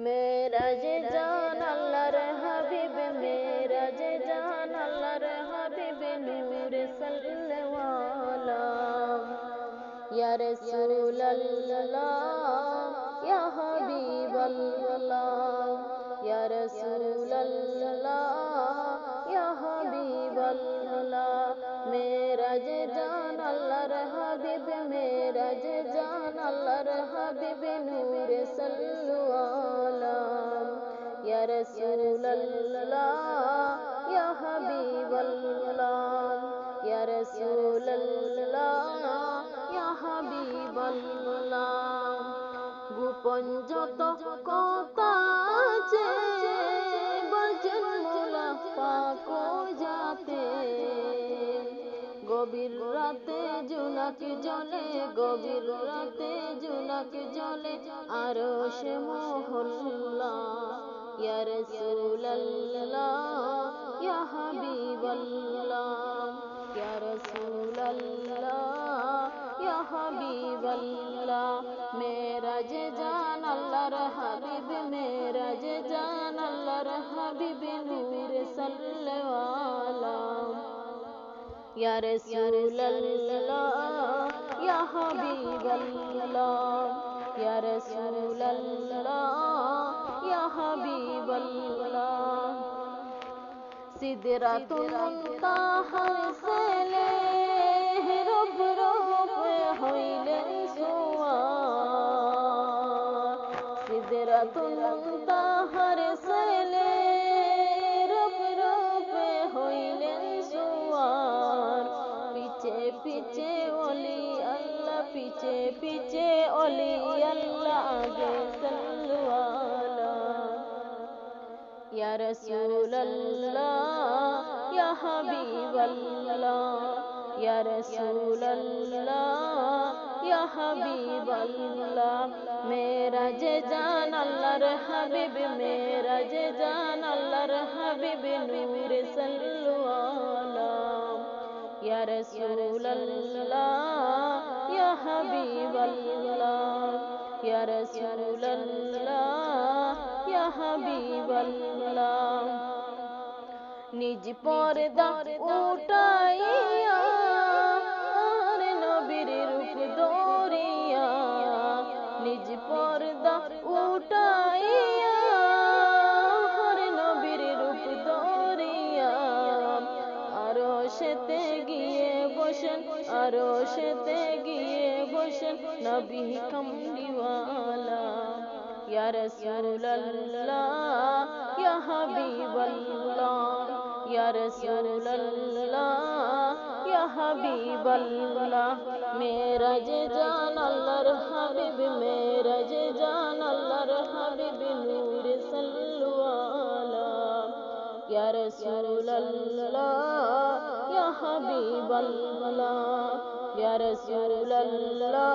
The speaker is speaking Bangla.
মেরাজে জান আল্লাহর হাবিব, মেরাজে জান আল্লাহর হাবিব, নূরে সাল্লাল্লাহ ইয়া রাসূলুল্লাহ ইয়া হাবিবাল্লাহ ইয়া রাসূলুল্লাহ ইয়া হাবিবাল্লাহ। মেরাজে জান আল্লাহর হাবিব, মেরাজে জান আল্লাহর হাবিব, নূরে সাল্লাল্লাহ ইয়া রাসূলুল্লাহ ইয়া হাবিবাল্লাহ ইয়া রাসূলুল্লাহ ইয়া হাবিবাল্লাহ। গোপন যত কথা আছে বলছেন মৌলা পাক যাতে, গভীর রাতে জোনাক জ্বলে, গভীর রাতে জোনাক জ্বলে আরশে মহল্লা ইয়া রাসূলুল্লাহ ইয়া হাবিবাল্লাহ ইয়া রাসূলুল্লাহ ইয়া হাবিবাল্লাহ। মেরাজে জান আল্লাহর হাবিব, মেরাজে জান আল্লাহর হাবিব, নূরে সাল্লাল্লাহ ইয়া রাসূলুল্লাহ ইয়া হাবিবাল্লাহ ইয়া রাসূলুল্লাহ ইয়া হাবিবাল্লাহ। সিদরাতুল মুনতাহার সেলে রব রব হইলেন সোয়ার, সিদরাতুল মুনতাহার সেলে রব রব হইলেন সোয়ার। পিছে পিছে ওলি আল্লাহ, পিছে পিছে ওলি আল্লাহ, আগে সাল্লাল্লাহ ইয়া রাসূলুল্লাহ ইয়া হাবিবাল্লাহ ইয়া রাসূলুল্লাহ ইয়া হাবিবাল্লাহ। মেরাজে জান আল্লাহর হাবিব, মেরাজে জান আল্লাহর হাবিব, নূরে সাল্লাল্লাহ ইয়া রাসূলুল্লাহ ইয়া হাবিবাল্লাহ ইয়া রাসূলুল্লাহ ইয়া হাবিবাল্লাহ। নিজ পর্দা উঠাইয়া আর নবীর রূপ ধরিয়া, নিজ পর্দা উঠাইয়া আর নবীর রূপ ধরিয়া আরশেতে গিয়ে বসেন, আরশেতে গিয়ে বসেন নবী কামলিওয়ালা ইয়া রাসূলুল্লাহ ইয়া হাবিবাল্লাহ ইয়া রাসূলুল্লাহ ইয়া হাবিবাল্লাহ। মেরাজে জান আল্লাহর হাবিব, মেরাজে জান আল্লাহর হাবিব, নূরে সাল্লাল্লাহ ইয়া রাসূলুল্লাহ ইয়া হাবিবাল্লাহ ইয়া রাসূলুল্লাহ